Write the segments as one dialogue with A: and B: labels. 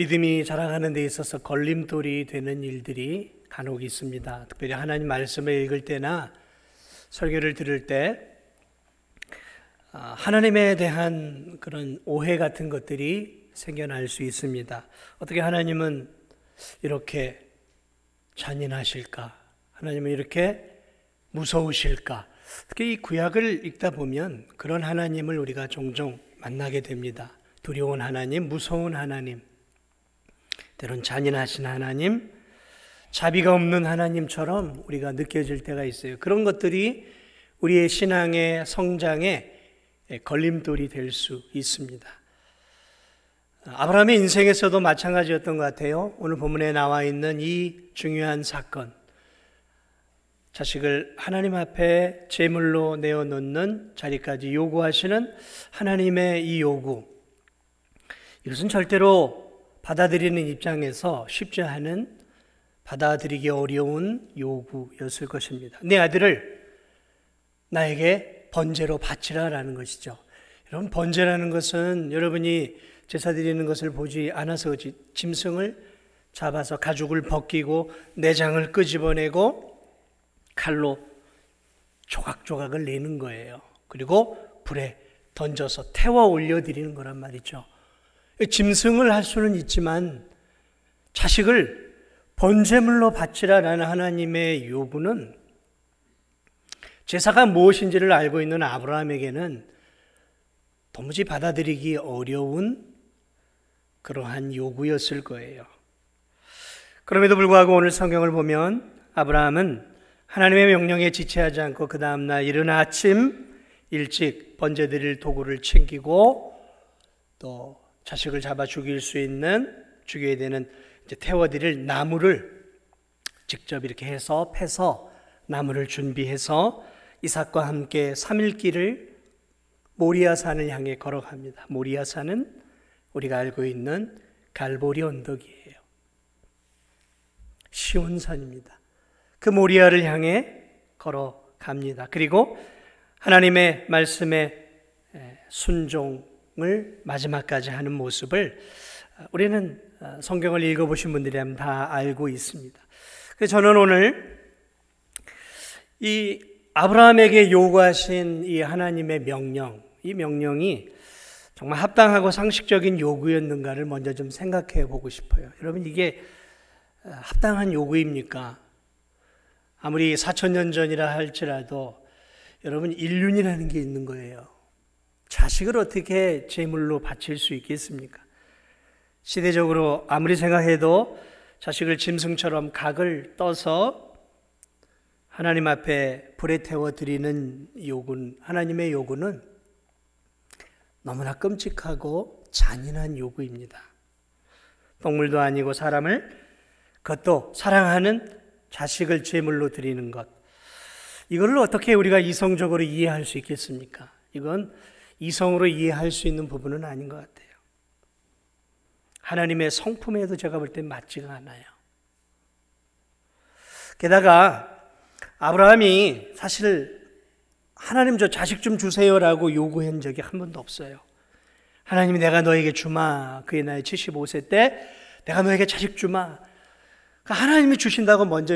A: 믿음이 자라가는 데 있어서 걸림돌이 되는 일들이 간혹 있습니다. 특별히 하나님 말씀을 읽을 때나 설교를 들을 때 하나님에 대한 그런 오해 같은 것들이 생겨날 수 있습니다. 어떻게 하나님은 이렇게 잔인하실까? 하나님은 이렇게 무서우실까? 특히 이 구약을 읽다 보면 그런 하나님을 우리가 종종 만나게 됩니다. 두려운 하나님, 무서운 하나님, 때론 잔인하신 하나님, 자비가 없는 하나님처럼 우리가 느껴질 때가 있어요. 그런 것들이 우리의 신앙의 성장에 걸림돌이 될 수 있습니다. 아브라함의 인생에서도 마찬가지였던 것 같아요. 오늘 본문에 나와 있는 이 중요한 사건, 자식을 하나님 앞에 제물로 내어놓는 자리까지 요구하시는 하나님의 이 요구, 이것은 절대로 받아들이는 입장에서 쉽지 않은, 받아들이기 어려운 요구였을 것입니다. 내 아들을 나에게 번제로 바치라라는 것이죠. 여러분, 번제라는 것은 여러분이 제사 드리는 것을 보지 않아서 그렇지, 짐승을 잡아서 가죽을 벗기고 내장을 끄집어내고 칼로 조각조각을 내는 거예요. 그리고 불에 던져서 태워 올려드리는 거란 말이죠. 짐승을 할 수는 있지만 자식을 번제물로 바치라라는 하나님의 요구는 제사가 무엇인지를 알고 있는 아브라함에게는 도무지 받아들이기 어려운 그러한 요구였을 거예요. 그럼에도 불구하고 오늘 성경을 보면 아브라함은 하나님의 명령에 지체하지 않고 그 다음날 이른 아침 일찍 번제 드릴 도구를 챙기고 또 자식을 잡아 죽여야 되는 태워드릴 나무를 직접 이렇게 해서 패서 나무를 준비해서 이삭과 함께 3일길을 모리아산을 향해 걸어갑니다. 모리아산은 우리가 알고 있는 갈보리 언덕이에요. 시온산입니다. 그 모리아를 향해 걸어갑니다. 그리고 하나님의 말씀에 순종을 마지막까지 하는 모습을 우리는 성경을 읽어보신 분들이라면 다 알고 있습니다. 그래서 저는 오늘 이 아브라함에게 요구하신 이 하나님의 명령, 이 명령이 정말 합당하고 상식적인 요구였는가를 먼저 좀 생각해 보고 싶어요. 여러분, 이게 합당한 요구입니까? 아무리 4,000년 전이라 할지라도 여러분, 인륜이라는 게 있는 거예요. 자식을 어떻게 제물로 바칠 수 있겠습니까? 시대적으로 아무리 생각해도 자식을 짐승처럼 각을 떠서 하나님 앞에 불에 태워 드리는 요구는, 하나님의 요구는 너무나 끔찍하고 잔인한 요구입니다. 동물도 아니고 사람을, 그것도 사랑하는 자식을 제물로 드리는 것, 이걸 어떻게 우리가 이성적으로 이해할 수 있겠습니까? 이건 이성으로 이해할 수 있는 부분은 아닌 것 같아요. 하나님의 성품에도 제가 볼 때 맞지가 않아요. 게다가 아브라함이 사실 하나님 저 자식 좀 주세요라고 요구한 적이 한 번도 없어요. 하나님이 내가 너에게 주마, 그의 나이 75세 때 내가 너에게 자식 주마, 하나님이 주신다고 먼저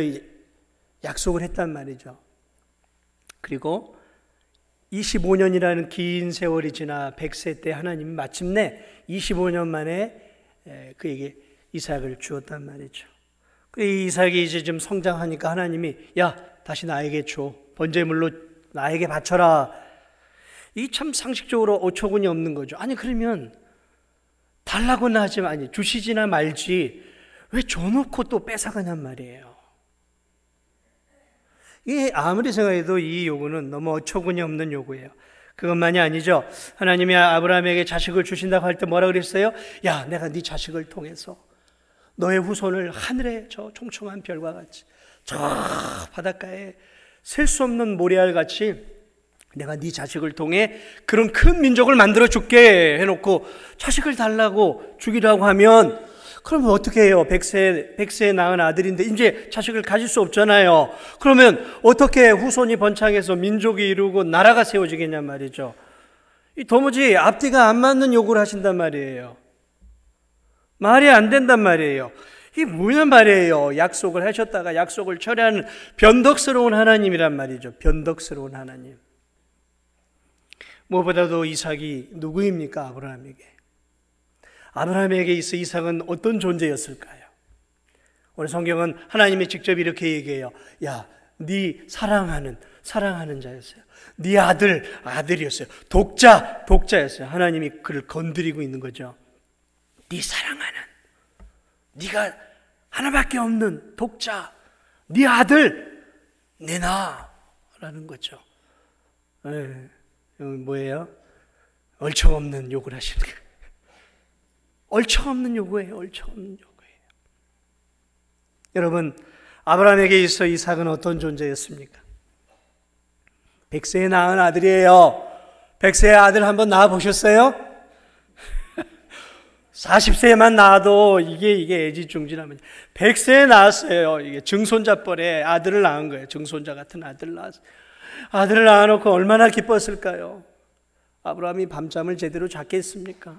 A: 약속을 했단 말이죠. 그리고 25년이라는 긴 세월이 지나 100세 때 하나님이 마침내 25년 만에 그에게 이삭을 주었단 말이죠. 이 이삭이 이제 좀 성장하니까 하나님이 야, 다시 나에게 줘, 번제물로 나에게 바쳐라. 이 참 상식적으로 어처구니 없는 거죠. 아니, 그러면 달라고는 하지만, 아니, 주시지나 말지 왜 줘놓고 또 뺏어가냔 말이에요. 이게 아무리 생각해도 이 요구는 너무 어처구니 없는 요구예요. 그것만이 아니죠. 하나님이 아브라함에게 자식을 주신다고 할 때 뭐라 그랬어요? 야, 내가 네 자식을 통해서 너의 후손을 하늘의 저 총총한 별과 같이, 저 바닷가에 셀 수 없는 모래알 같이 내가 네 자식을 통해 그런 큰 민족을 만들어 줄게 해놓고 자식을 달라고 주기라고 하면 그러면 어떻게 해요? 100세에 낳은 아들인데 이제 자식을 가질 수 없잖아요. 그러면 어떻게 후손이 번창해서 민족이 이루고 나라가 세워지겠냔 말이죠. 도무지 앞뒤가 안 맞는 요구를 하신단 말이에요. 말이 안 된단 말이에요. 이게 뭐냐 말이에요. 약속을 하셨다가 약속을 철회하는 변덕스러운 하나님이란 말이죠. 변덕스러운 하나님. 무엇보다도 이삭이 누구입니까? 아브라함에게. 아브라함에게 있어 이삭은 어떤 존재였을까요? 오늘 성경은 하나님이 직접 이렇게 얘기해요. 야, 네 사랑하는 자였어요. 네 아들이었어요. 독자였어요. 하나님이 그를 건드리고 있는 거죠. 네 사랑하는, 네가 하나밖에 없는 독자, 네 아들 내놔라는 거죠. 뭐예요? 얼척없는 요구를 하시는 거예요. 얼척없는 요구예요. 얼척없는 요구예요. 여러분, 아브라함에게 있어 이삭은 어떤 존재였습니까? 100세에 낳은 아들이에요. 100세의 아들 한번 낳아 보셨어요? 40세만 낳아도 이게 애지중지라면 100세에 낳았어요. 이게 증손자뻘에 아들을 낳은 거예요. 증손자 같은 아들을 낳았어요. 아들을 낳아놓고 얼마나 기뻤을까요? 아브라함이 밤잠을 제대로 잤겠습니까?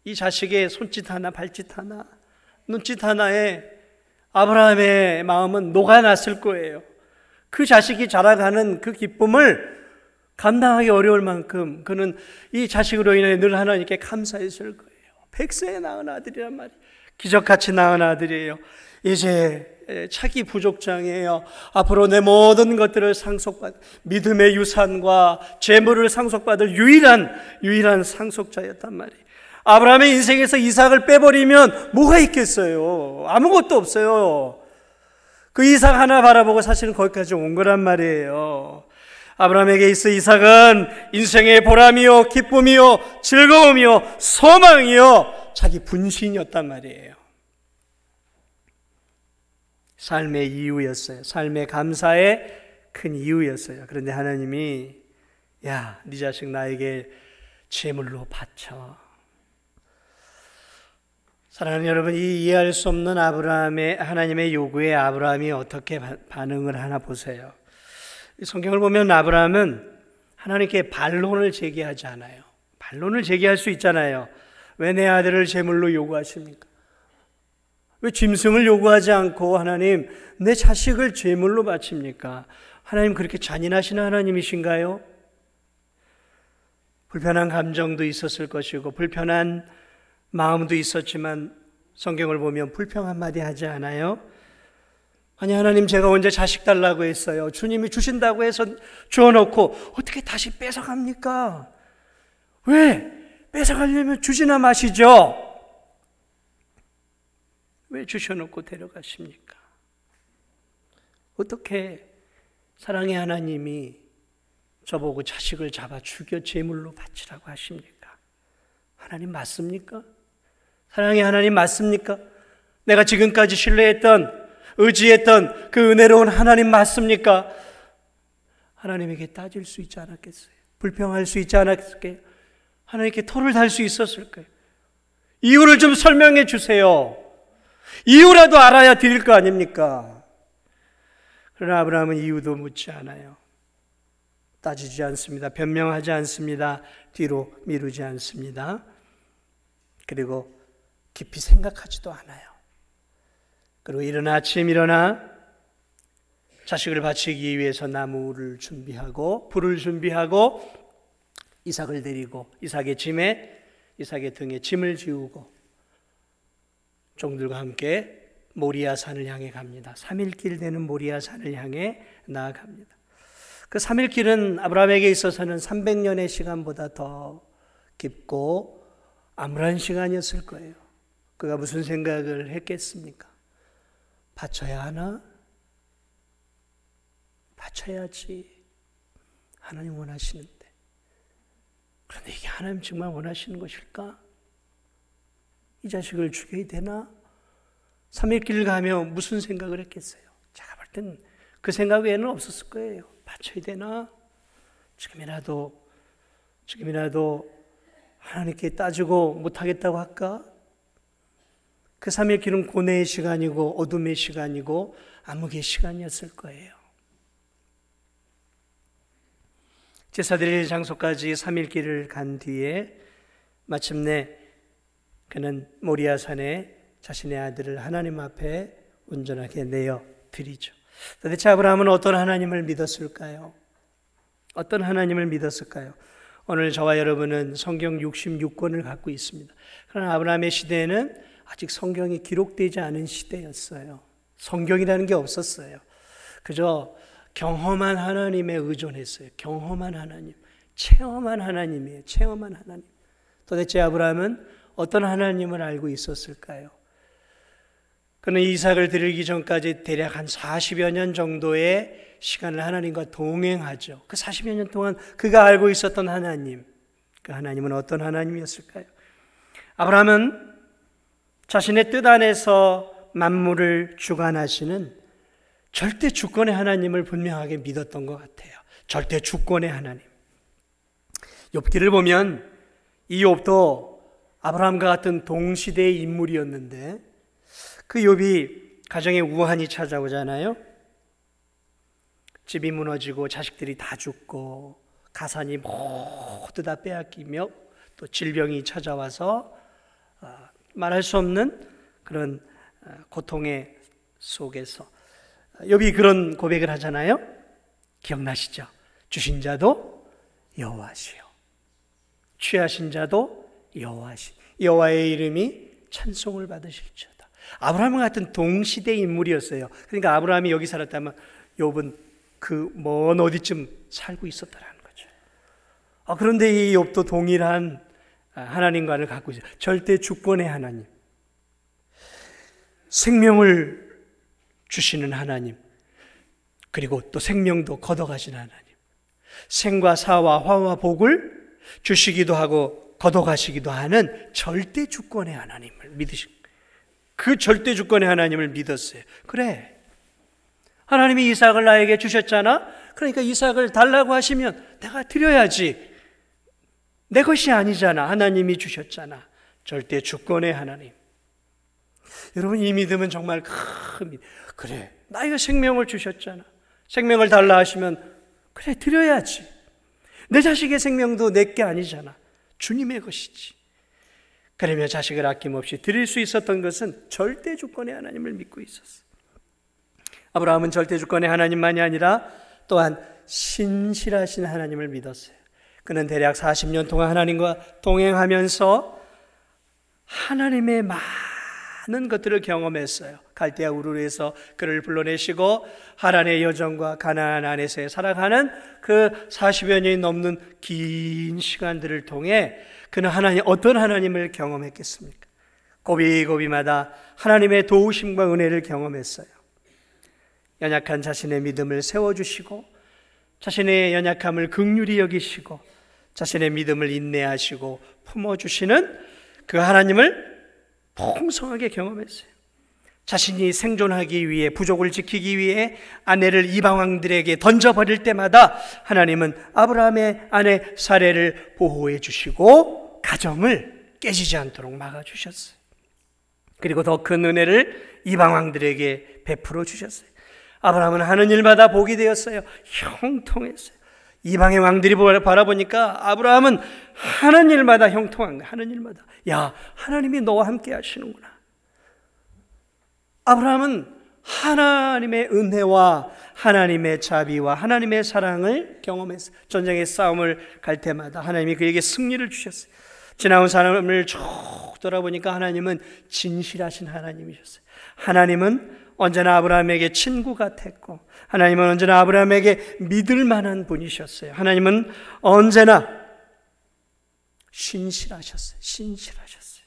A: 이 자식의 손짓 하나, 발짓 하나, 눈짓 하나에 아브라함의 마음은 녹아났을 거예요. 그 자식이 자라가는 그 기쁨을 감당하기 어려울 만큼 그는 이 자식으로 인해 늘 하나님께 감사했을 거예요. 100세에 낳은 아들이란 말이에요. 기적같이 낳은 아들이에요. 이제 차기 부족장이에요. 앞으로 내 모든 것들을 믿음의 유산과 재물을 상속받을 유일한 상속자였단 말이에요. 아브라함의 인생에서 이삭을 빼버리면 뭐가 있겠어요? 아무것도 없어요. 그 이삭 하나 바라보고 사실은 거기까지 온 거란 말이에요. 아브라함에게 있어 이삭은 인생의 보람이요, 기쁨이요, 즐거움이요, 소망이요, 자기 분신이었단 말이에요. 삶의 이유였어요. 삶의 감사의 큰 이유였어요. 그런데 하나님이 야, 네 자식 나에게 제물로 바쳐. 사랑하는 여러분, 이 이해할 수 없는 하나님의 요구에 아브라함이 어떻게 반응을 하나 보세요. 성경을 보면 아브라함은 하나님께 반론을 제기하지 않아요. 반론을 제기할 수 있잖아요. 왜 내 아들을 제물로 요구하십니까? 왜 짐승을 요구하지 않고 하나님 내 자식을 제물로 바칩니까? 하나님 그렇게 잔인하신 하나님이신가요? 불편한 감정도 있었을 것이고 불편한 마음도 있었지만 성경을 보면 불평 한마디 하지 않아요? 아니 하나님 제가 언제 자식 달라고 했어요. 주님이 주신다고 해서 주어놓고 어떻게 다시 뺏어갑니까? 왜? 뺏어가려면 주지나 마시죠. 왜 주셔놓고 데려가십니까? 어떻게 사랑의 하나님이 저보고 자식을 잡아 죽여 제물로 바치라고 하십니까? 하나님 맞습니까? 사랑의 하나님 맞습니까? 내가 지금까지 신뢰했던 의지했던 그 은혜로운 하나님 맞습니까? 하나님에게 따질 수 있지 않았겠어요? 불평할 수 있지 않았을까요? 하나님께 토를 달 수 있었을까요? 이유를 좀 설명해 주세요. 이유라도 알아야 드릴 거 아닙니까? 그러나 아브라함은 이유도 묻지 않아요. 따지지 않습니다. 변명하지 않습니다. 뒤로 미루지 않습니다. 그리고 깊이 생각하지도 않아요. 그리고 이른 아침 일어나 자식을 바치기 위해서 나무를 준비하고 불을 준비하고 이삭을 데리고 이삭의 등에 짐을 지우고 종들과 함께 모리아 산을 향해 갑니다. 3일길 되는 모리아 산을 향해 나아갑니다. 그 3일길은 아브라함에게 있어서는 300년의 시간보다 더 깊고 암울한 시간이었을 거예요. 그가 무슨 생각을 했겠습니까? 바쳐야 하나? 바쳐야지. 하나님 원하시는데. 그런데 이게 하나님 정말 원하시는 것일까? 이 자식을 죽여야 되나? 3일길 가며 무슨 생각을 했겠어요? 제가 볼 땐 그 생각 외에는 없었을 거예요. 바쳐야 되나? 지금이라도 하나님께 따지고 못하겠다고 할까? 그 3일길은 고뇌의 시간이고 어둠의 시간이고 암흑의 시간이었을 거예요. 제사 드릴 장소까지 3일길을 간 뒤에 마침내 그는 모리아산에 자신의 아들을 하나님 앞에 온전하게 내어 드리죠. 도대체 아브라함은 어떤 하나님을 믿었을까요? 어떤 하나님을 믿었을까요? 오늘 저와 여러분은 성경 66권을 갖고 있습니다. 그러나 아브라함의 시대에는 아직 성경이 기록되지 않은 시대였어요. 성경이라는 게 없었어요. 그저 경험한 하나님에 의존했어요. 경험한 하나님, 체험한 하나님이에요. 체험한 하나님. 도대체 아브라함은 어떤 하나님을 알고 있었을까요? 그는 이삭을 드리기 전까지 대략 한 40여 년 정도의 시간을 하나님과 동행하죠. 그 40여 년 동안 그가 알고 있었던 하나님, 그 하나님은 어떤 하나님이었을까요? 아브라함은 자신의 뜻 안에서 만물을 주관하시는 절대 주권의 하나님을 분명하게 믿었던 것 같아요. 절대 주권의 하나님. 욥기를 보면 이 욥도 아브라함과 같은 동시대의 인물이었는데 그 욥이 가정에 우환이 찾아오잖아요. 집이 무너지고 자식들이 다 죽고 가산이 모두 다 빼앗기며 또 질병이 찾아와서 말할 수 없는 그런 고통의 속에서 욥이 그런 고백을 하잖아요. 기억나시죠? 주신 자도 여호와시요 취하신 자도 여호와시 여호와의 이름이 찬송을 받으실지어다. 아브라함 같은 동시대 인물이었어요. 그러니까 아브라함이 여기 살았다면 욥은 그 먼 어디쯤 살고 있었다라는 거죠. 그런데 이 욥도 동일한 하나님과를 갖고 있어요. 절대 주권의 하나님, 생명을 주시는 하나님, 그리고 또 생명도 걷어가시는 하나님, 생과 사와 화와 복을 주시기도 하고 걷어가시기도 하는 절대 주권의 하나님을 믿으시고 그 절대 주권의 하나님을 믿었어요. 그래, 하나님이 이삭을 나에게 주셨잖아. 그러니까 이삭을 달라고 하시면 내가 드려야지. 내 것이 아니잖아. 하나님이 주셨잖아. 절대 주권의 하나님. 여러분, 이 믿음은 정말 큰 믿음. 그래, 나에게 생명을 주셨잖아. 생명을 달라 하시면 그래, 드려야지. 내 자식의 생명도 내게 아니잖아. 주님의 것이지. 그러며 자식을 아낌없이 드릴 수 있었던 것은 절대 주권의 하나님을 믿고 있었어요. 아브라함은 절대 주권의 하나님만이 아니라 또한 신실하신 하나님을 믿었어요. 그는 대략 40년 동안 하나님과 동행하면서 하나님의 많은 것들을 경험했어요. 갈대아 우르에서 그를 불러내시고 하란의 여정과 가나안 안에서 살아가는 그 40여 년이 넘는 긴 시간들을 통해 그는 어떤 하나님을 경험했겠습니까? 고비고비마다 하나님의 도우심과 은혜를 경험했어요. 연약한 자신의 믿음을 세워주시고 자신의 연약함을 긍휼히 여기시고 자신의 믿음을 인내하시고 품어주시는 그 하나님을 풍성하게 경험했어요. 자신이 생존하기 위해, 부족을 지키기 위해 아내를 이방왕들에게 던져버릴 때마다 하나님은 아브라함의 아내 사레를 보호해 주시고 가정을 깨지지 않도록 막아주셨어요. 그리고 더 큰 은혜를 이방왕들에게 베풀어 주셨어요. 아브라함은 하는 일마다 복이 되었어요. 형통했어요. 이방의 왕들이 바라보니까 아브라함은 하는 일마다 형통한 거예요. 하는 일마다. 야, 하나님이 너와 함께 하시는구나. 아브라함은 하나님의 은혜와 하나님의 자비와 하나님의 사랑을 경험했어요. 전쟁의 싸움을 갈 때마다 하나님이 그에게 승리를 주셨어요. 지나온 삶을 쭉 돌아보니까 하나님은 진실하신 하나님이셨어요. 하나님은 언제나 아브라함에게 친구 같았고 하나님은 언제나 아브라함에게 믿을 만한 분이셨어요. 하나님은 언제나 신실하셨어요. 신실하셨어요.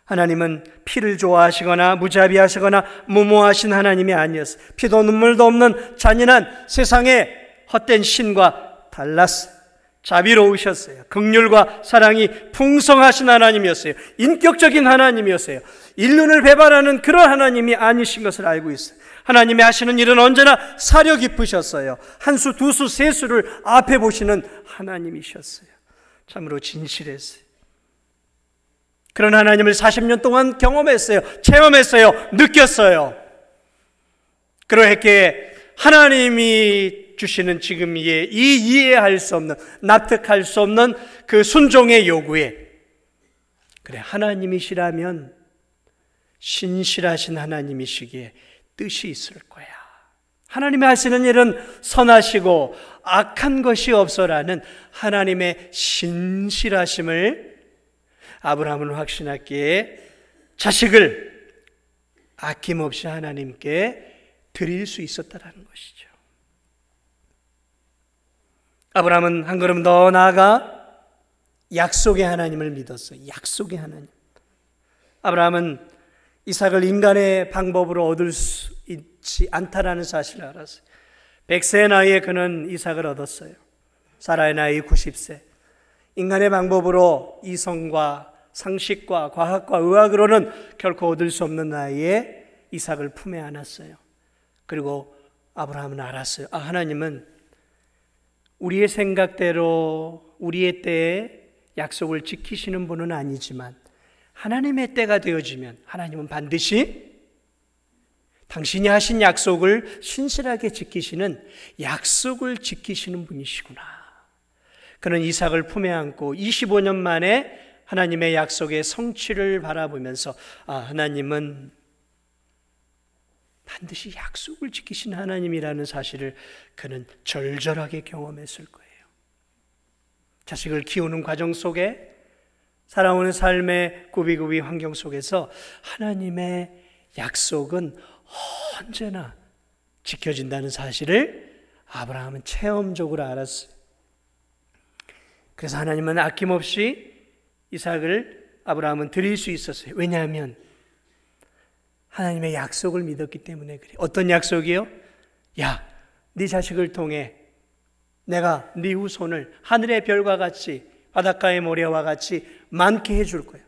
A: 하나님은 피를 좋아하시거나 무자비하시거나 무모하신 하나님이 아니었어요. 피도 눈물도 없는 잔인한 세상의 헛된 신과 달랐어요. 자비로우셨어요. 긍휼과 사랑이 풍성하신 하나님이었어요. 인격적인 하나님이었어요. 인륜을 배반하는 그런 하나님이 아니신 것을 알고 있어요. 하나님이 하시는 일은 언제나 사려 깊으셨어요. 한 수, 두 수, 세 수를 앞에 보시는 하나님이셨어요. 참으로 진실했어요. 그런 하나님을 40년 동안 경험했어요. 체험했어요. 느꼈어요. 그러했기에 하나님이 주시는 지금 이 이해할 수 없는, 납득할 수 없는 그 순종의 요구에 그래, 하나님이시라면 신실하신 하나님이시기에 뜻이 있을 거야. 하나님이 하시는 일은 선하시고 악한 것이 없어라는 하나님의 신실하심을 아브라함은 확신했기에 자식을 아낌없이 하나님께 드릴 수 있었다라는 것이죠. 아브라함은 한 걸음 더 나아가 약속의 하나님을 믿었어요. 약속의 하나님. 아브라함은 이삭을 인간의 방법으로 얻을 수 있지 않다라는 사실을 알았어요. 100세의 나이에 그는 이삭을 얻었어요. 사라의 나이 90세. 인간의 방법으로 이성과 상식과 과학과 의학으로는 결코 얻을 수 없는 나이에 이삭을 품에 안았어요. 그리고 아브라함은 알았어요. 하나님은 우리의 생각대로 우리의 때에 약속을 지키시는 분은 아니지만 하나님의 때가 되어지면 하나님은 반드시 당신이 하신 약속을 신실하게 지키시는 약속을 지키시는 분이시구나. 그는 이삭을 품에 안고 25년 만에 하나님의 약속의 성취를 바라보면서 하나님은 반드시 약속을 지키신 하나님이라는 사실을 그는 절절하게 경험했을 거예요. 자식을 키우는 과정 속에 살아오는 삶의 구비구비 환경 속에서 하나님의 약속은 언제나 지켜진다는 사실을 아브라함은 체험적으로 알았어요. 그래서 하나님은 아낌없이 이삭을 아브라함은 드릴 수 있었어요. 왜냐하면 하나님의 약속을 믿었기 때문에 그래요. 어떤 약속이요? 야, 네 자식을 통해 내가 네 후손을 하늘의 별과 같이 바닷가의 모래와 같이 많게 해줄 거예요.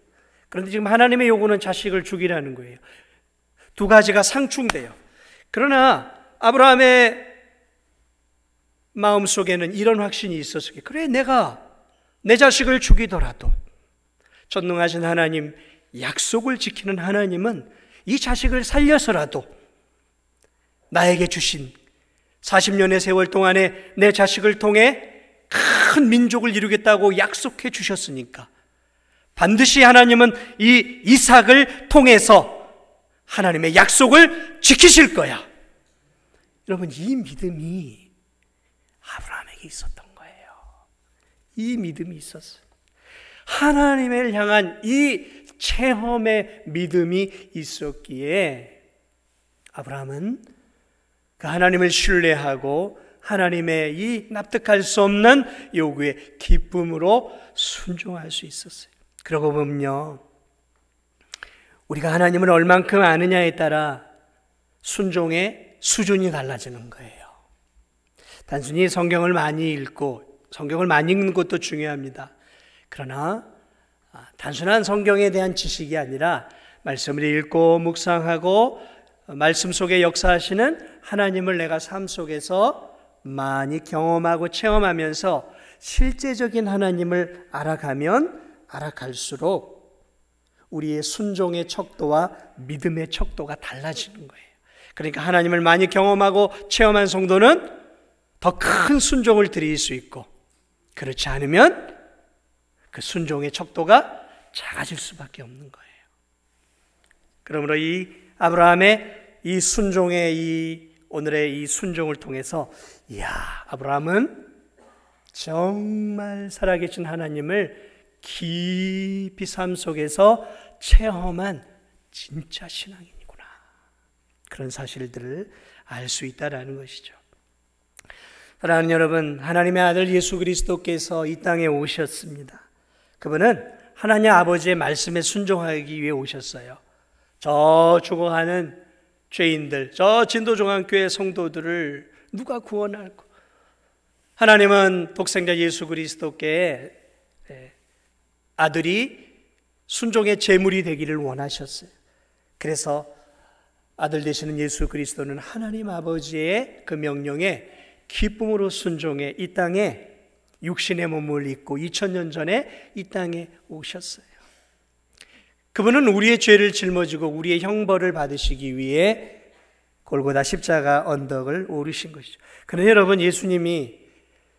A: 그런데 지금 하나님의 요구는 자식을 죽이라는 거예요. 두 가지가 상충돼요. 그러나 아브라함의 마음속에는 이런 확신이 있었어요. 그래, 내가 내 자식을 죽이더라도 전능하신 하나님, 약속을 지키는 하나님은 이 자식을 살려서라도 나에게 주신 40년의 세월 동안에 내 자식을 통해 큰 민족을 이루겠다고 약속해 주셨으니까 반드시 하나님은 이 이삭을 통해서 하나님의 약속을 지키실 거야. 여러분, 이 믿음이 아브라함에게 있었던 거예요. 이 믿음이 있었어요. 하나님을 향한 이 체험의 믿음이 있었기에 아브라함은 그 하나님을 신뢰하고 하나님의 이 납득할 수 없는 요구에 기쁨으로 순종할 수 있었어요. 그러고 보면요, 우리가 하나님을 얼만큼 아느냐에 따라 순종의 수준이 달라지는 거예요. 단순히 성경을 많이 읽고 성경을 많이 읽는 것도 중요합니다. 그러나 단순한 성경에 대한 지식이 아니라 말씀을 읽고 묵상하고 말씀 속에 역사하시는 하나님을 내가 삶 속에서 많이 경험하고 체험하면서 실제적인 하나님을 알아가면 알아갈수록 우리의 순종의 척도와 믿음의 척도가 달라지는 거예요. 그러니까 하나님을 많이 경험하고 체험한 성도는 더 큰 순종을 드릴 수 있고, 그렇지 않으면 그 순종의 척도가 작아질 수밖에 없는 거예요. 그러므로 이 아브라함의 이 순종의 오늘의 이 순종을 통해서, 이야, 아브라함은 정말 살아계신 하나님을 깊이 삶 속에서 체험한 진짜 신앙인이구나, 그런 사실들을 알 수 있다라는 것이죠. 사랑하는 여러분, 하나님의 아들 예수 그리스도께서 이 땅에 오셨습니다. 그분은 하나님 아버지의 말씀에 순종하기 위해 오셨어요. 저 죽어가는 죄인들, 저 진도종합교회 성도들을 누가 구원할까? 하나님은 독생자 예수 그리스도께 아들이 순종의 제물이 되기를 원하셨어요. 그래서 아들 되시는 예수 그리스도는 하나님 아버지의 그 명령에 기쁨으로 순종해 이 땅에 육신의 몸을 입고 2000년 전에 이 땅에 오셨어요. 그분은 우리의 죄를 짊어지고 우리의 형벌을 받으시기 위해 골고다 십자가 언덕을 오르신 것이죠. 그런데 여러분, 예수님이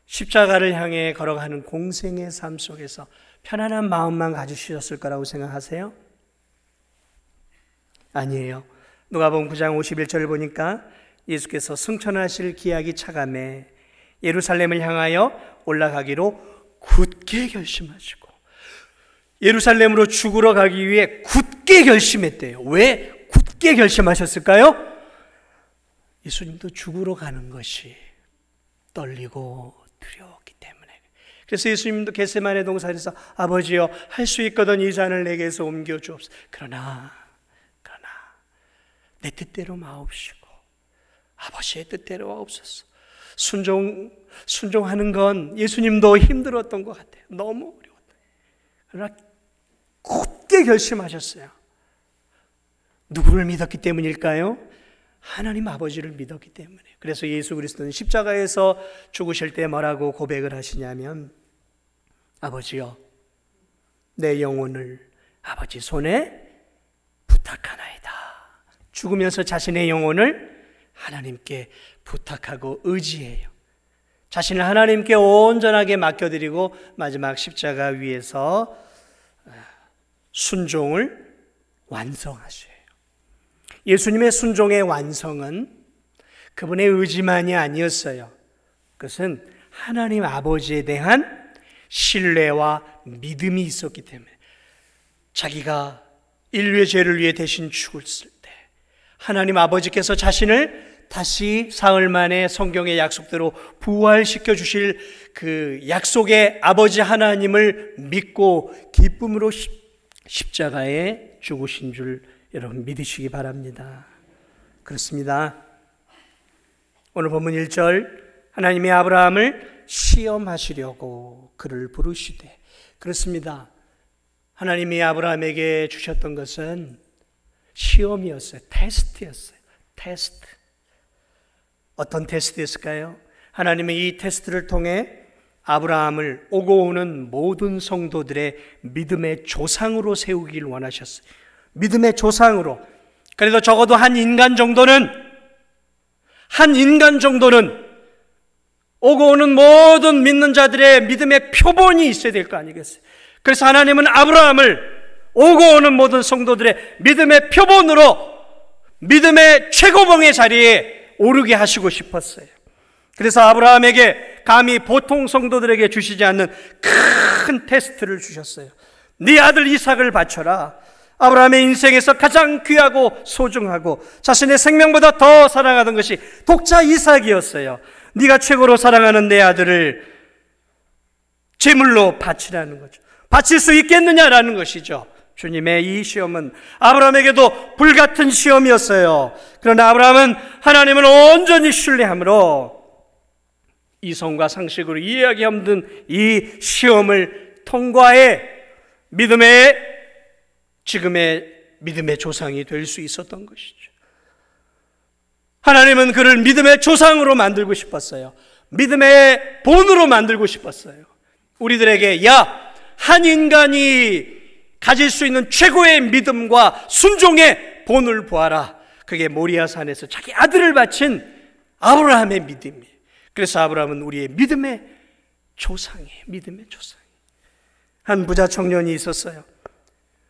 A: 십자가를 향해 걸어가는 공생의 삶 속에서 편안한 마음만 가지셨을 거라고 생각하세요? 아니에요. 누가복음 9장 51절을 보니까 예수께서 승천하실 기약이 차감해 예루살렘을 향하여 올라가기로 굳게 결심하시고 예루살렘으로 죽으러 가기 위해 굳게 결심했대요. 왜 굳게 결심하셨을까요? 예수님도 죽으러 가는 것이 떨리고 두려웠기 때문에. 그래서 예수님도 겟세마네 동산에서 아버지여 할 수 있거든 이 잔을 내게서 옮겨 주옵소서. 그러나 내 뜻대로 마옵시고 아버지의 뜻대로 하옵소서. 순종하는 건 예수님도 힘들었던 것 같아요. 너무 어려웠다. 그러나 굳게 결심하셨어요. 누구를 믿었기 때문일까요? 하나님 아버지를 믿었기 때문에. 그래서 예수 그리스도는 십자가에서 죽으실 때 뭐라고 고백을 하시냐면 아버지여 내 영혼을 아버지 손에 부탁하나이다. 죽으면서 자신의 영혼을 하나님께 부탁하고 의지해요. 자신을 하나님께 온전하게 맡겨드리고 마지막 십자가 위에서 순종을 완성하셔요. 예수님의 순종의 완성은 그분의 의지만이 아니었어요. 그것은 하나님 아버지에 대한 신뢰와 믿음이 있었기 때문에 자기가 인류의 죄를 위해 대신 죽었을 때 하나님 아버지께서 자신을 다시 사흘 만에 성경의 약속대로 부활시켜 주실 그 약속의 아버지 하나님을 믿고 기쁨으로 십자가에 죽으신 줄 여러분 믿으시기 바랍니다. 그렇습니다. 오늘 본문 1절 하나님이 아브라함을 시험하시려고 그를 부르시되, 그렇습니다. 하나님이 아브라함에게 주셨던 것은 시험이었어요. 테스트였어요. 테스트. 어떤 테스트였을까요? 하나님은 이 테스트를 통해 아브라함을 오고 오는 모든 성도들의 믿음의 조상으로 세우길 원하셨어요. 믿음의 조상으로. 그래도 적어도 한 인간 정도는 오고 오는 모든 믿는 자들의 믿음의 표본이 있어야 될 거 아니겠어요? 그래서 하나님은 아브라함을 오고 오는 모든 성도들의 믿음의 표본으로 믿음의 최고봉의 자리에 오르게 하시고 싶었어요. 그래서 아브라함에게 감히 보통 성도들에게 주시지 않는 큰 테스트를 주셨어요. 네 아들 이삭을 바쳐라. 아브라함의 인생에서 가장 귀하고 소중하고 자신의 생명보다 더 사랑하던 것이 독자 이삭이었어요. 네가 최고로 사랑하는 내 아들을 제물로 바치라는 거죠. 바칠 수 있겠느냐라는 것이죠. 주님의 이 시험은 아브라함에게도 불같은 시험이었어요. 그러나 아브라함은 하나님을 온전히 신뢰함으로 이성과 상식으로 이해하기 힘든 이 시험을 통과해 지금의 믿음의 조상이 될 수 있었던 것이죠. 하나님은 그를 믿음의 조상으로 만들고 싶었어요. 믿음의 본으로 만들고 싶었어요. 우리들에게 한 인간이 가질 수 있는 최고의 믿음과 순종의 본을 보아라. 그게 모리아 산에서 자기 아들을 바친 아브라함의 믿음이에요. 그래서 아브라함은 우리의 믿음의 조상이에요. 믿음의 조상. 한 부자 청년이 있었어요.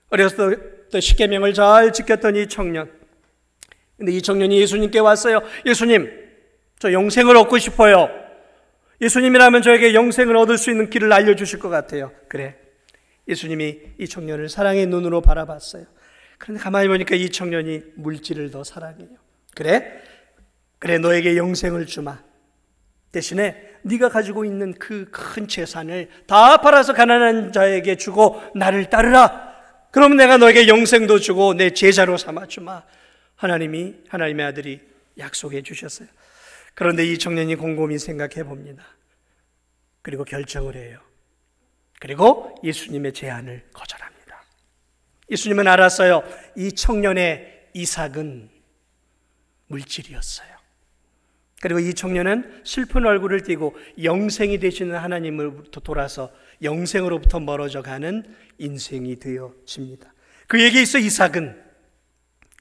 A: 어렸을 때 십계명을 잘 지켰던 이 청년. 근데 이 청년이 예수님께 왔어요. 예수님, 저 영생을 얻고 싶어요. 예수님이라면 저에게 영생을 얻을 수 있는 길을 알려주실 것 같아요. 그래. 예수님이 이 청년을 사랑의 눈으로 바라봤어요. 그런데 가만히 보니까 이 청년이 물질을 더 사랑해요. 그래 너에게 영생을 주마. 대신에 네가 가지고 있는 그 큰 재산을 다 팔아서 가난한 자에게 주고 나를 따르라. 그럼 내가 너에게 영생도 주고 내 제자로 삼아주마. 하나님의 아들이 약속해 주셨어요. 그런데 이 청년이 곰곰이 생각해 봅니다. 그리고 결정을 해요. 그리고 예수님의 제안을 거절합니다. 예수님은 알았어요. 이 청년의 이삭은 물질이었어요. 그리고 이 청년은 슬픈 얼굴을 띠고 영생이 되시는 하나님으로부터 돌아서 영생으로부터 멀어져 가는 인생이 되어집니다. 그에게 있어 이삭은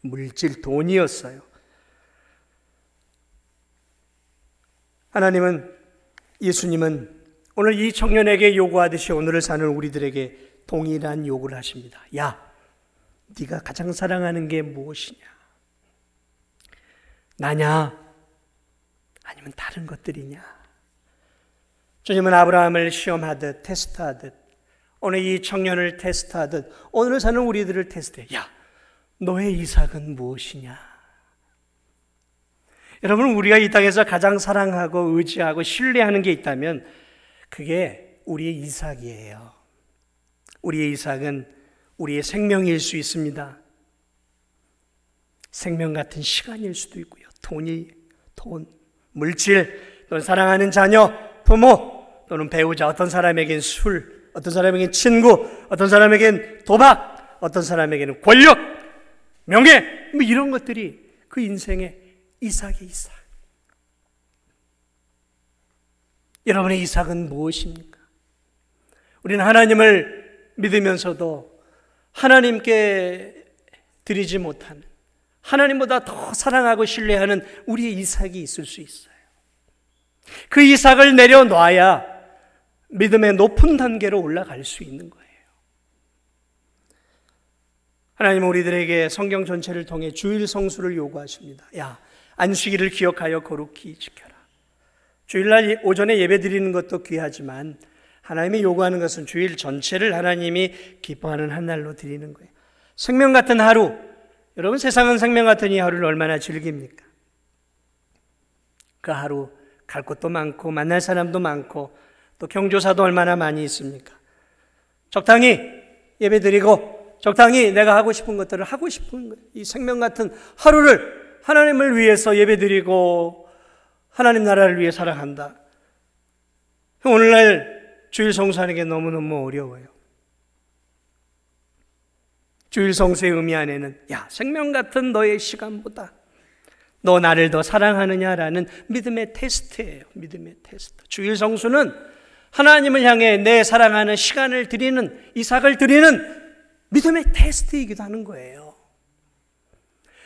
A: 물질, 돈이었어요. 예수님은 오늘 이 청년에게 요구하듯이 오늘을 사는 우리들에게 동일한 요구를 하십니다. 야, 네가 가장 사랑하는 게 무엇이냐? 나냐? 아니면 다른 것들이냐? 주님은 아브라함을 시험하듯 테스트하듯 오늘 이 청년을 테스트하듯 오늘을 사는 우리들을 테스트해. 야, 너의 이삭은 무엇이냐? 여러분, 우리가 이 땅에서 가장 사랑하고 의지하고 신뢰하는 게 있다면 그게 우리의 이삭이에요. 우리의 이삭은 우리의 생명일 수 있습니다. 생명 같은 시간일 수도 있고요. 돈, 물질, 또는 사랑하는 자녀, 부모, 또는 배우자, 어떤 사람에겐 술, 어떤 사람에겐 친구, 어떤 사람에겐 도박, 어떤 사람에게는 권력, 명예, 뭐 이런 것들이 그 인생의 이삭이 이삭. 여러분의 이삭은 무엇입니까? 우리는 하나님을 믿으면서도 하나님께 드리지 못하는, 하나님보다 더 사랑하고 신뢰하는 우리의 이삭이 있을 수 있어요. 그 이삭을 내려놔야 믿음의 높은 단계로 올라갈 수 있는 거예요. 하나님은 우리들에게 성경 전체를 통해 주일 성수를 요구하십니다. 야, 안식일을 기억하여 거룩히 지켜라. 주일날 오전에 예배 드리는 것도 귀하지만 하나님이 요구하는 것은 주일 전체를 하나님이 기뻐하는 한 날로 드리는 거예요. 생명 같은 하루, 여러분 세상은 생명 같은 이 하루를 얼마나 즐깁니까? 그 하루 갈 곳도 많고 만날 사람도 많고 또 경조사도 얼마나 많이 있습니까? 적당히 예배 드리고 적당히 내가 하고 싶은 것들을 하고 싶은 거예요. 이 생명 같은 하루를 하나님을 위해서 예배 드리고 하나님 나라를 위해 살아간다. 오늘날 주일 성수하는 게 너무너무 어려워요. 주일 성수의 의미 안에는 야, 생명 같은 너의 시간보다 너 나를 더 사랑하느냐라는 믿음의 테스트예요. 믿음의 테스트. 주일 성수는 하나님을 향해 내 사랑하는 시간을 드리는, 이삭을 드리는 믿음의 테스트이기도 하는 거예요.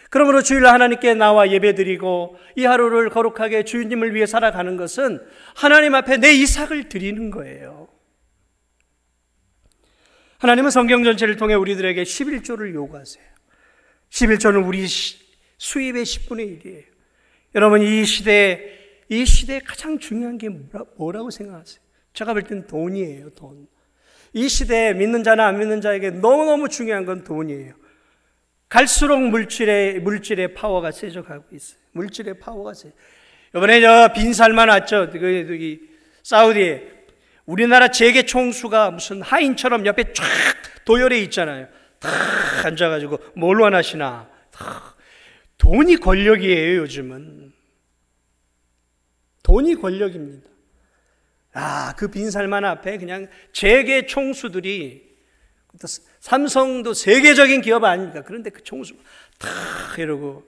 A: 그러므로 주일날 하나님께 나와 예배드리고 이 하루를 거룩하게 주님을 위해 살아가는 것은 하나님 앞에 내 이삭을 드리는 거예요. 하나님은 성경 전체를 통해 우리들에게 11조를 요구하세요. 11조는 우리 수입의 10분의 1이에요. 여러분, 이 시대에 가장 중요한 게 뭐라고 생각하세요? 제가 볼 땐 돈이에요, 돈. 이 시대에 믿는 자나 안 믿는 자에게 너무너무 중요한 건 돈이에요. 갈수록 물질의 파워가 세져가고 있어요. 물질의 파워가 세져. 이번에 저 빈살만 왔죠. 사우디에. 우리나라 재계 총수가 무슨 하인처럼 옆에 쫙 도열에 있잖아요. 다 앉아가지고 뭘 원하시나. 돈이 권력이에요, 요즘은. 돈이 권력입니다. 그 빈살만 앞에 그냥 재계 총수들이, 삼성도 세계적인 기업 아닙니까? 그런데 그 총수가 다 이러고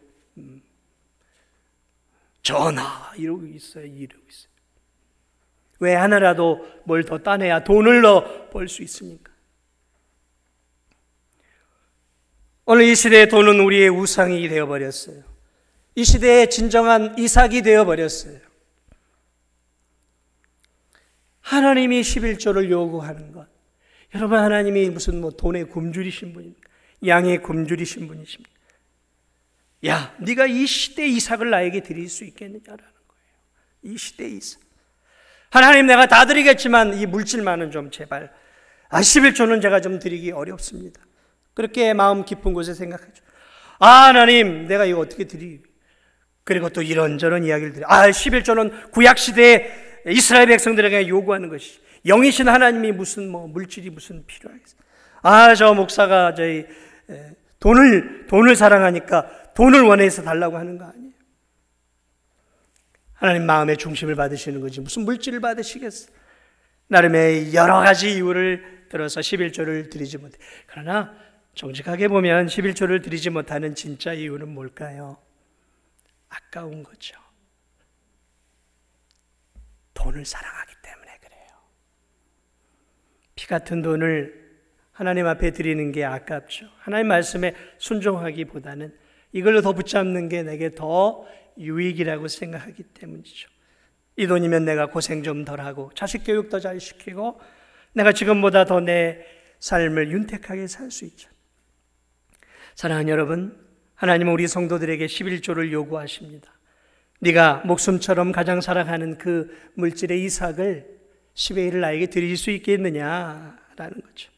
A: 전하 이러고 있어요. 왜 하나라도 뭘 더 따내야 돈을 더 벌 수 있습니까? 오늘 이 시대의 돈은 우리의 우상이 되어버렸어요. 이 시대의 진정한 이삭이 되어버렸어요. 하나님이 11조를 요구하는 것. 여러분, 하나님이 무슨 돈의 굶주리신 분입니까? 양의 굶주리신 분이십니까? 야, 네가 이 시대의 이삭을 나에게 드릴 수 있겠느냐라는 거예요. 이 시대의 이삭. 하나님, 내가 다 드리겠지만 이 물질만은 좀 제발 11조는 제가 좀 드리기 어렵습니다. 그렇게 마음 깊은 곳에 생각하죠. 하나님, 내가 이거 어떻게 드리? 그리고 또 이런저런 이야기를 드려. 11조는 구약시대에 이스라엘 백성들에게 요구하는 것이, 영이신 하나님이 무슨 물질이 무슨 필요하겠어요. 저 목사가 돈을 사랑하니까 돈을 원해서 달라고 하는 거 아니에요. 하나님 마음의 중심을 받으시는 거지 무슨 물질을 받으시겠어요. 나름의 여러 가지 이유를 들어서 11조를 드리지 못해. 그러나 정직하게 보면 11조를 드리지 못하는 진짜 이유는 뭘까요? 아까운 거죠. 돈을 사랑하기 때문에 그래요. 피 같은 돈을 하나님 앞에 드리는 게 아깝죠. 하나님 말씀에 순종하기보다는 이걸로 더 붙잡는 게 내게 더 유익이라고 생각하기 때문이죠. 이 돈이면 내가 고생 좀 덜하고 자식 교육 더 잘 시키고 내가 지금보다 더 내 삶을 윤택하게 살 수 있죠. 사랑하는 여러분, 하나님은 우리 성도들에게 11조를 요구하십니다. 네가 목숨처럼 가장 사랑하는 그 물질의 이삭을 10의 1을 나에게 드릴 수 있겠느냐라는 거죠.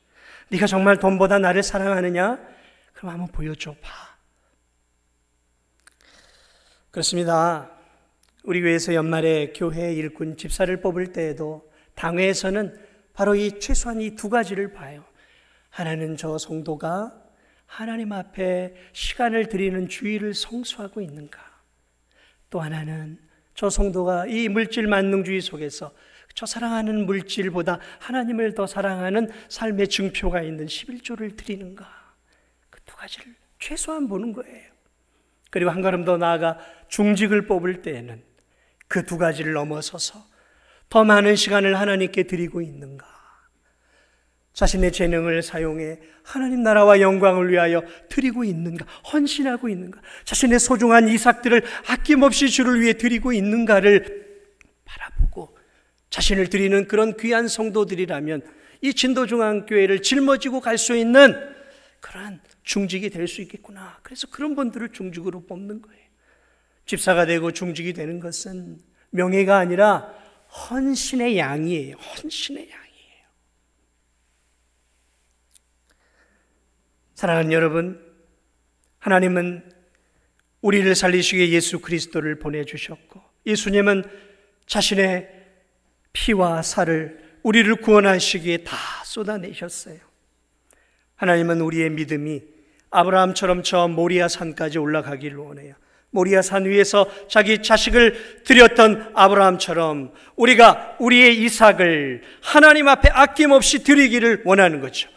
A: 네가 정말 돈보다 나를 사랑하느냐? 그럼 한번 보여줘 봐. 그렇습니다. 우리 교회에서 연말에 교회 일꾼 집사를 뽑을 때에도 당회에서는 바로 이 최소한 이 두 가지를 봐요. 하나는 저 성도가 하나님 앞에 시간을 드리는 주의를 성수하고 있는가? 또 하나는 저 성도가 이 물질 만능주의 속에서 저 사랑하는 물질보다 하나님을 더 사랑하는 삶의 증표가 있는 11조를 드리는가? 그 두 가지를 최소한 보는 거예요. 그리고 한 걸음 더 나아가 중직을 뽑을 때에는 그 두 가지를 넘어서서 더 많은 시간을 하나님께 드리고 있는가? 자신의 재능을 사용해 하나님 나라와 영광을 위하여 드리고 있는가? 헌신하고 있는가? 자신의 소중한 이삭들을 아낌없이 주를 위해 드리고 있는가를 바라보고 자신을 드리는 그런 귀한 성도들이라면 이 진도중앙교회를 짊어지고 갈 수 있는 그러한 중직이 될 수 있겠구나. 그래서 그런 분들을 중직으로 뽑는 거예요. 집사가 되고 중직이 되는 것은 명예가 아니라 헌신의 양이에요. 헌신의 양이에요. 사랑하는 여러분, 하나님은 우리를 살리시기 위해 예수 그리스도를 보내주셨고 예수님은 자신의 피와 살을 우리를 구원하시기에 다 쏟아내셨어요. 하나님은 우리의 믿음이 아브라함처럼 저 모리아 산까지 올라가기를 원해요. 모리아 산 위에서 자기 자식을 드렸던 아브라함처럼 우리가 우리의 이삭을 하나님 앞에 아낌없이 드리기를 원하는 거죠.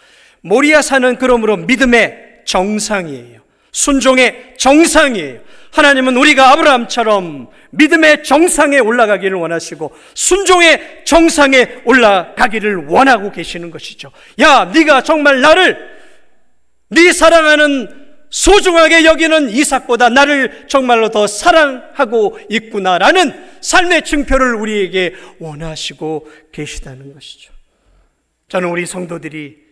A: 모리아 산은 그러므로 믿음의 정상이에요. 순종의 정상이에요. 하나님은 우리가 아브라함처럼 믿음의 정상에 올라가기를 원하시고 순종의 정상에 올라가기를 원하고 계시는 것이죠. 야, 네가 정말 나를 네 사랑하는 소중하게 여기는 이삭보다 나를 정말로 더 사랑하고 있구나라는 삶의 증표를 우리에게 원하시고 계시다는 것이죠. 저는 우리 성도들이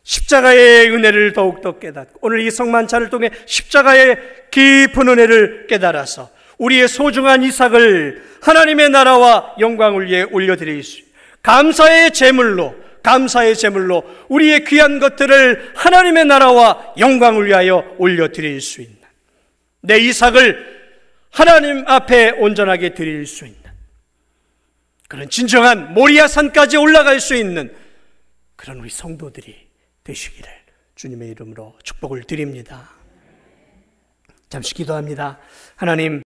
A: 십자가의 은혜를 더욱더 깨닫고 오늘 이 성만찬을 통해 십자가의 깊은 은혜를 깨달아서 우리의 소중한 이삭을 하나님의 나라와 영광을 위해 올려드릴 수 있는 감사의 제물로 우리의 귀한 것들을 하나님의 나라와 영광을 위하여 올려드릴 수 있는 내 이삭을 하나님 앞에 온전하게 드릴 수 있는 그런 진정한 모리아 산까지 올라갈 수 있는 그런 우리 성도들이 되시기를 주님의 이름으로 축복을 드립니다. 잠시 기도합니다. 하나님,